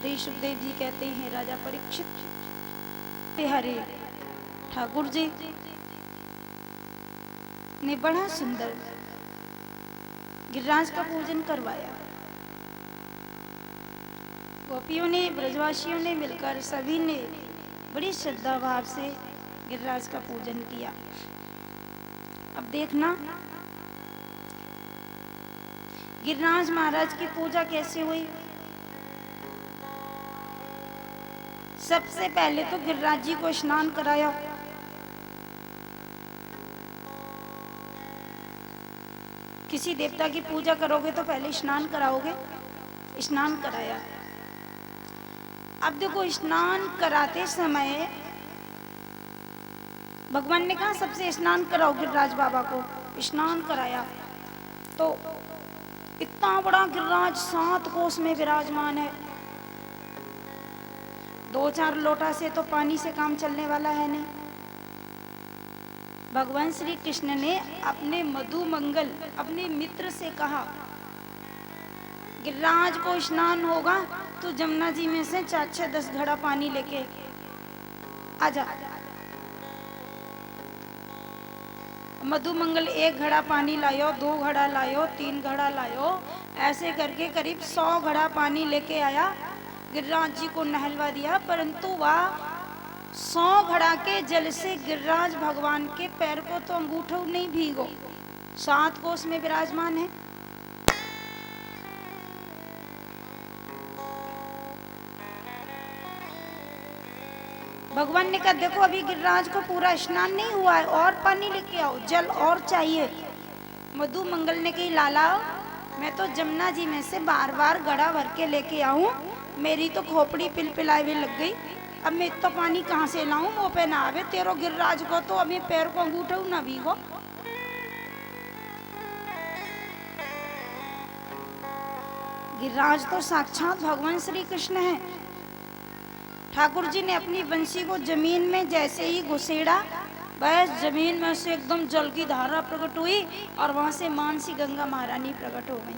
श्री सुखदेव जी कहते हैं, राजा परीक्षित हरे ठाकुर जी ने बड़ा सुंदर गिरिराज का पूजन करवाया। गोपियों ने, ब्रजवासियों ने मिलकर सभी ने बड़ी श्रद्धा भाव से गिरिराज का पूजन किया। अब देखना गिरिराज महाराज की पूजा कैसे हुई। सबसे पहले तो गिरिराज जी को स्नान कराया। किसी देवता की पूजा करोगे तो पहले स्नान कराओगे, स्नान कराया। अब देखो स्नान कराते समय भगवान ने कहा सबसे स्नान कराओ गिरिराज बाबा को। स्नान कराया तो इतना बड़ा गिरिराज 7 कोस में विराजमान है। 2-4 लोटा से तो पानी से काम चलने वाला है नहीं। भगवान श्री कृष्ण ने अपने मधु मंगल अपने मित्र से कहा, गिरिराज को स्नान होगा तो जमुना जी में से 4-6-10 घड़ा पानी लेके आजा। मधु मंगल 1 घड़ा पानी लायो, 2 घड़ा लायो, 3 घड़ा लायो, ऐसे करके करीब 100 घड़ा पानी लेके आया। गिरिराज जी को नहलवा दिया, परंतु वह 100 घड़ा के जल से गिरिराज भगवान के पैर को तो अंगूठा नहीं भीगो। 7 कोस में विराजमान है। भगवान ने कहा देखो अभी गिरिराज को पूरा स्नान नहीं हुआ है, और पानी लेके आओ, जल और चाहिए। मधु मंगल ने कही लाला मैं तो जमुना जी में से बार बार घड़ा भर के लेके आऊं, मेरी तो खोपड़ी पिलपिलाए हुए लग गई। अब मैं इतना पानी कहाँ से लाऊं, वो पे ना आवे। तेरो गिरिराज को तो अभी पैर को अंगूठा ना भीगो। गिरिराज तो साक्षात भगवान श्री कृष्ण है। ठाकुर जी ने अपनी बंसी को जमीन में जैसे ही घुसेड़ा, बस जमीन में से एकदम जल की धारा प्रकट हुई और वहां से मानसी गंगा महारानी प्रकट हो गई।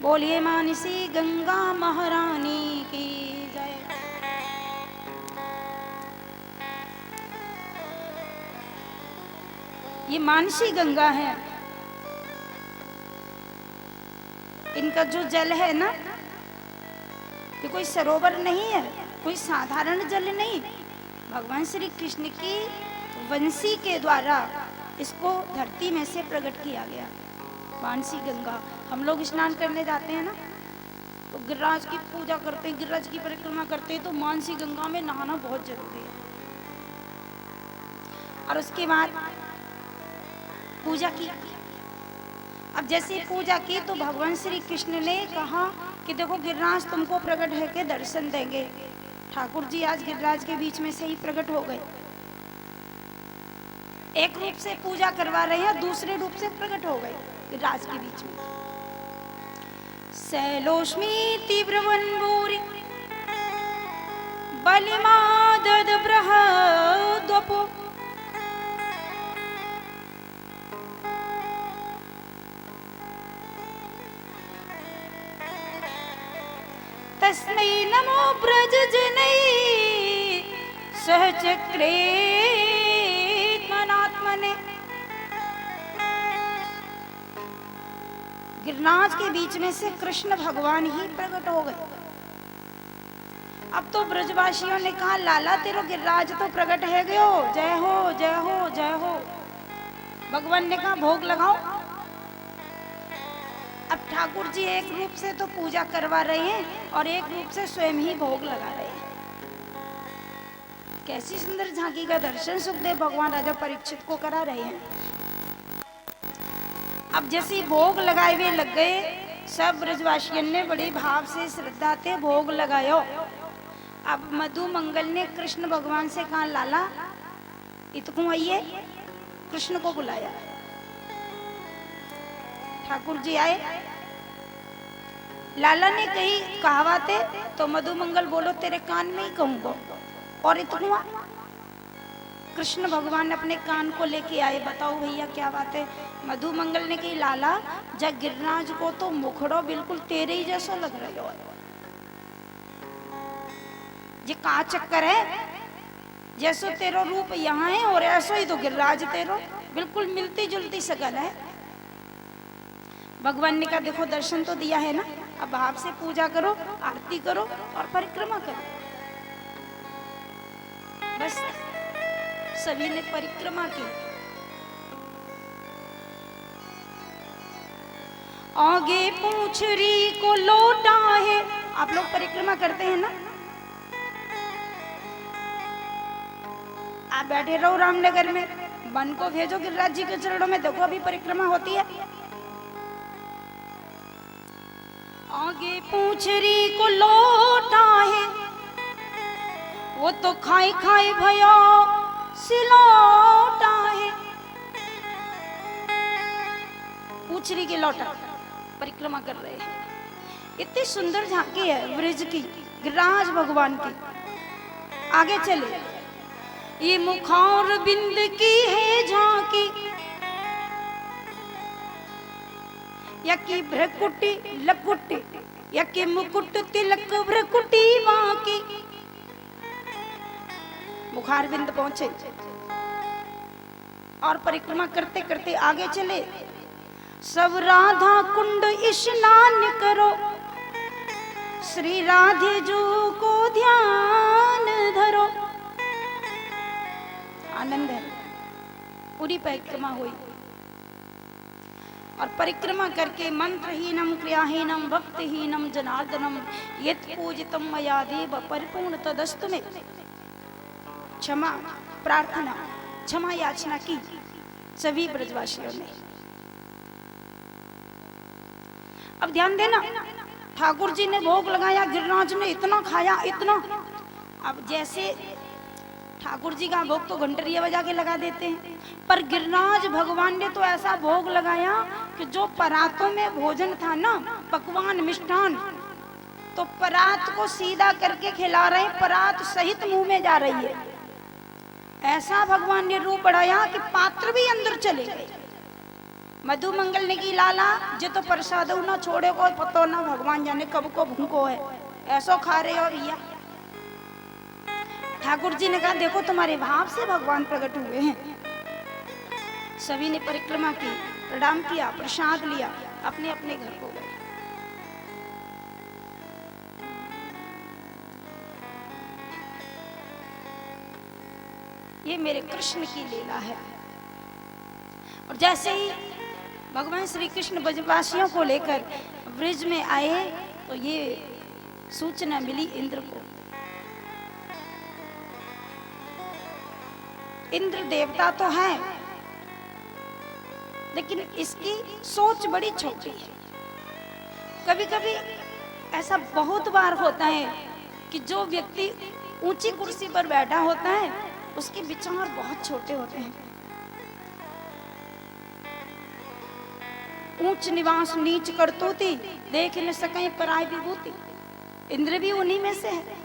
बोलिए मानसी गंगा महारानी की जय। ये मानसी गंगा है। इनका जो जल है ना, ये कोई सरोवर नहीं है, कोई साधारण जल नहीं। भगवान श्री कृष्ण की वंशी के द्वारा इसको धरती में से प्रकट किया गया। मानसी गंगा, हम लोग स्नान करने जाते हैं ना तो गिरिराज की पूजा करते हैं, गिरिराज की परिक्रमा करते हैं, तो मानसी गंगा में नहाना बहुत जरूरी है। और उसके बाद पूजा की। अब जैसे पूजा की तो भगवान श्री कृष्ण ने कहा कि देखो गिरिराज तुमको प्रकट है के दर्शन देंगे। ठाकुर जी आज गिरिराज के बीच में से ही प्रकट हो गए। एक रूप से पूजा करवा रहे हैं, दूसरे रूप से प्रकट हो गए गिरिराज के बीच में। शैलोष्मी तीव्र वनभूरि बलिमादद बृहद्वपो तस्मै नमो ब्रज जनै सहचक्रे मनात्मने। गिरिराज के बीच में से कृष्ण भगवान ही प्रकट हो गए। अब तो ब्रजवासियों ने कहा लाला तेरो गिरिराज तो प्रकट है गयो, जय हो जय हो जय हो। भगवान ने कहा भोग लगाओ। अब ठाकुर जी एक रूप से तो पूजा करवा रहे हैं और एक रूप से स्वयं ही भोग लगा रहे हैं। कैसी सुंदर झांकी का दर्शन सुखदेव भगवान राजा परीक्षित को करा रहे हैं। अब जैसे भोग लगाए हुए लग गए, सब ब्रजवासियों ने बड़े भाव से श्रद्धा से भोग लगायो। अब मधु मंगल ने कृष्ण भगवान से कहा लाला इतकू आइए, कृष्ण को बुलाया। ठाकुर जी आए। लाला ने कही कहावते तो मधु मंगल बोलो तेरे कान में ही कहूंगा। और इतना कृष्ण भगवान अपने कान को लेके आए। बताओ भैया क्या बात है। मधु मंगल ने कही लाला जब गिरिराज को तो मुखड़ो बिल्कुल तेरे ही जैसा लग रहा है। ये का चक्कर है, जैसो तेरो रूप यहाँ है और ऐसो ही तो गिरिराज तेरो, बिल्कुल मिलती जुलती शकल है। भगवान ने कहा देखो दर्शन तो दिया है ना, अब भाव से पूजा करो, आरती करो और परिक्रमा करो। बस सभी ने परिक्रमा की। आगे पूंछरी को लौटा है, आप लोग परिक्रमा करते हैं ना? आप बैठे रहो रामनगर में, मन को भेजो गिरिराज जी के चरणों में, देखो अभी परिक्रमा होती है। आगे पूंछरी को लौटा है, वो तो खाई खाई भयो सिलौटा है। पूंछरी के लौटा परिक्रमा कर रहे हैं। इतनी सुंदर झांकी है ब्रज की, गिरिराज भगवान की। आगे चले, ये मुखार बिंद की है झांकी, या की भ्रकुटी लकुटी, या के मुकुट तिलक भ्रकुटी बाकी। मुखार बिंद पहुंचे और परिक्रमा करते करते आगे चले। सब राधा कुंड स्नान करो, श्री राधे जो को ध्यान धरो। आनंद है, पूरी परिक्रमा हुई और परिक्रमा करके मंत्रहीनम क्रियाहीनम भक्तिहीनम जनार्दनम यत् पूजितम मया देव परिपूर्ण तदस्तु में क्षमा प्रार्थना, क्षमा याचना की सभी ब्रजवासियों ने। अब ध्यान देना, ठाकुर जी ने भोग लगाया, गिरिराज ने इतना खाया, इतना। अब जैसे ठाकुर जी का भोग तो घंटरिया बजा के लगा देते हैं, पर गिरिराज भगवान ने तो ऐसा भोग लगाया कि जो परातों में भोजन था ना, पकवान मिष्ठान, तो परात को सीधा करके खिला रहे, परात सहित मुंह में जा रही है। ऐसा भगवान ने रूप बढ़ाया कि पात्र भी अंदर चले गए। मधु मंगल ने की लाला जो तो प्रसाद ना छोड़े को पतो ना, भगवान जाने कब को भूखो है, ऐसो खा रहे हो भैया। ठाकुर जी ने कहा देखो तुम्हारे भाव से भगवान प्रकट हुए हैं। सभी ने परिक्रमा की, प्रणाम किया, प्रसाद लिया, अपने अपने घर को गए। ये मेरे कृष्ण की लीला है। और जैसे ही भगवान श्री कृष्ण ब्रजवासियों को लेकर ब्रज में आए तो ये सूचना मिली इंद्र को। इंद्र देवता तो है, लेकिन इसकी सोच बड़ी छोटी है। कभी कभी ऐसा बहुत बार होता है कि जो व्यक्ति ऊंची कुर्सी पर बैठा होता है उसके विचार बहुत छोटे होते हैं। ऊंच निवास नीच करतूती, देख न सके पराई विभूति। इंद्र भी उन्हीं में से है।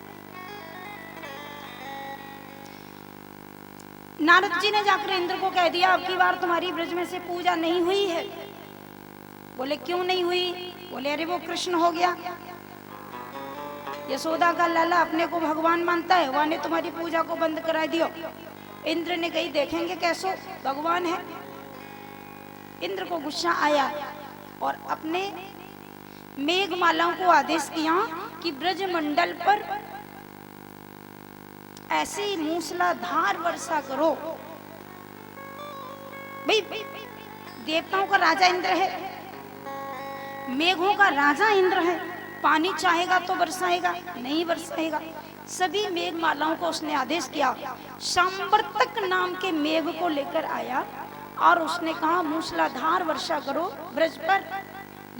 नारद जी ने जाकर इंद्र को कह दिया अब की बार तुम्हारी ब्रज में से पूजा नहीं हुई है। बोले क्यों नहीं हुई? बोले अरे वो कृष्ण हो गया, यशोदा का लाला अपने को भगवान मानता है, वह ने तुम्हारी पूजा को बंद करा दियो। इंद्र ने कही देखेंगे कैसो भगवान है। इंद्र को गुस्सा आया और अपने मेघमालाओं को आदेश किया कि ब्रज मंडल पर ऐसी मूसलाधार वर्षा करो। भाई देवताओं का राजा इंद्र है, मेघों का राजा इंद्र है, पानी चाहेगा तो बरसाएगा, नहीं बरसाएगा। सभी मेघमालाओं को उसने आदेश किया। सांवर्तक नाम के मेघ को लेकर आया और उसने कहा मूसलाधार वर्षा करो ब्रज पर,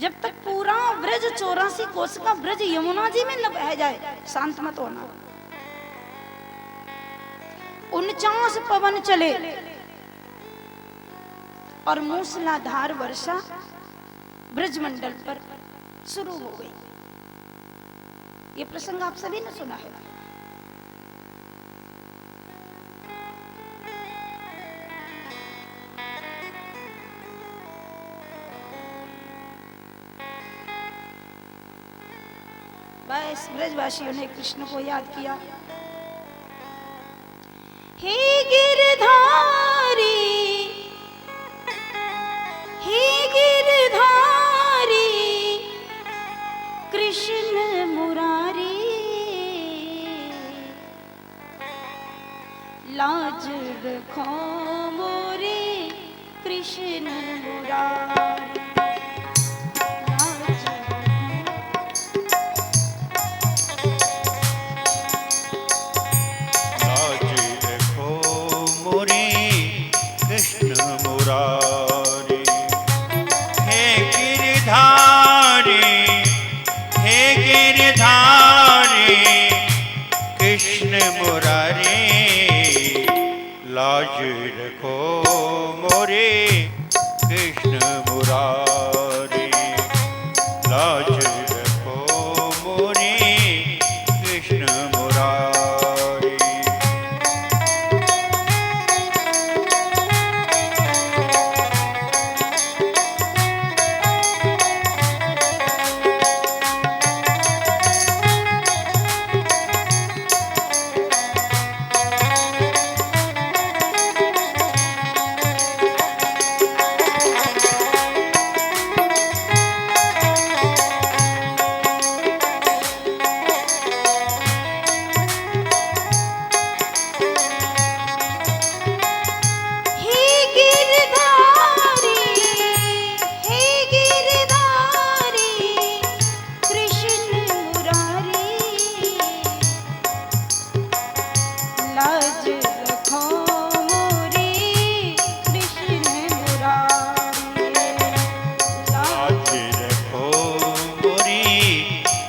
जब तक पूरा ब्रज 84 कोस का ब्रज यमुना जी में न बह जाए, शांत मत होना। 49 पवन चले और मूसलाधार वर्षा ब्रज मंडल पर शुरू हो गई। ये प्रसंग आप सभी ने सुना है। बस ब्रजवासियों ने कृष्ण को याद किया। हे गिरधारी, हे गिरधारी, कृष्ण मुरारी, लाज रखो मोरे कृष्ण मुरारी। लाज रखो मोरे कृष्ण मुरारी, लाज रखो मोरे कृष्ण मुरारी।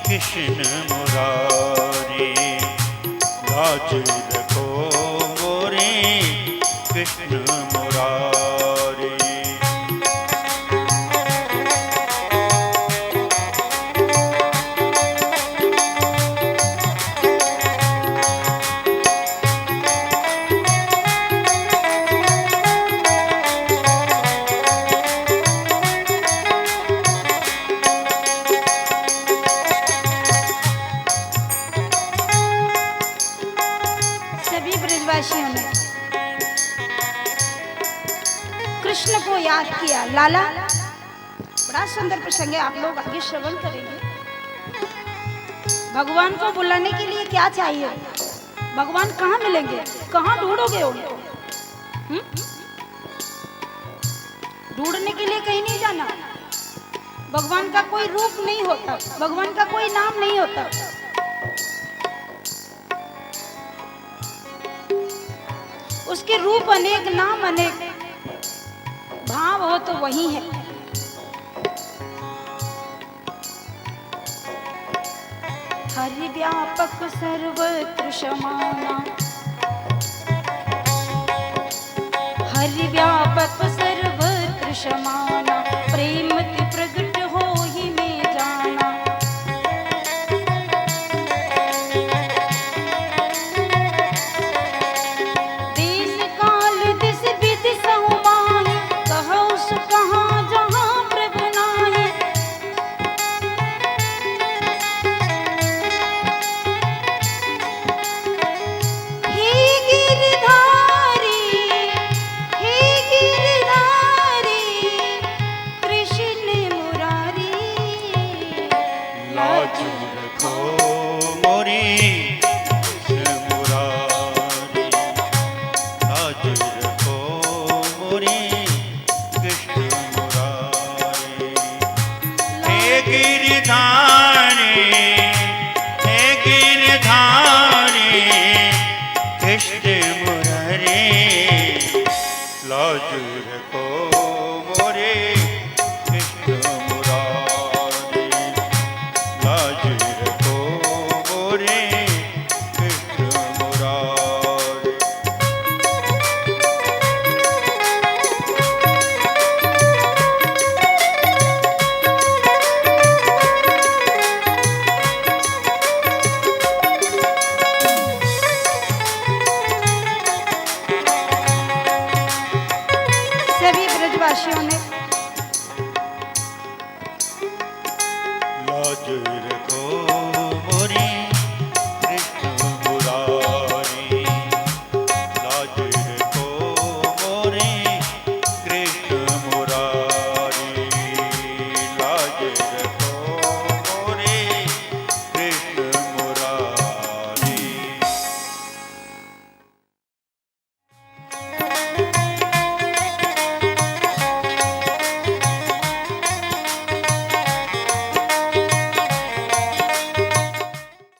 कृष्ण मुरारी, लाज रखो मोरे कृष्ण मुरारी। ब्रजवासियों ने कृष्ण को याद किया। लाला, बड़ा सुंदर प्रसंग है, आप लोग आगे श्रवण करेंगे। भगवान को बुलाने के लिए क्या चाहिए? भगवान कहाँ मिलेंगे? कहाँ ढूंढोगे उनको? ढूंढने के लिए कहीं नहीं जाना। भगवान का कोई रूप नहीं होता, भगवान का कोई नाम नहीं होता। उसके रूप अनेक, नाम अनेक, भाव हो तो वही है। हरि व्यापक सर्वत्र समाना, हरि व्यापक सर्वत्र समाना, प्रेम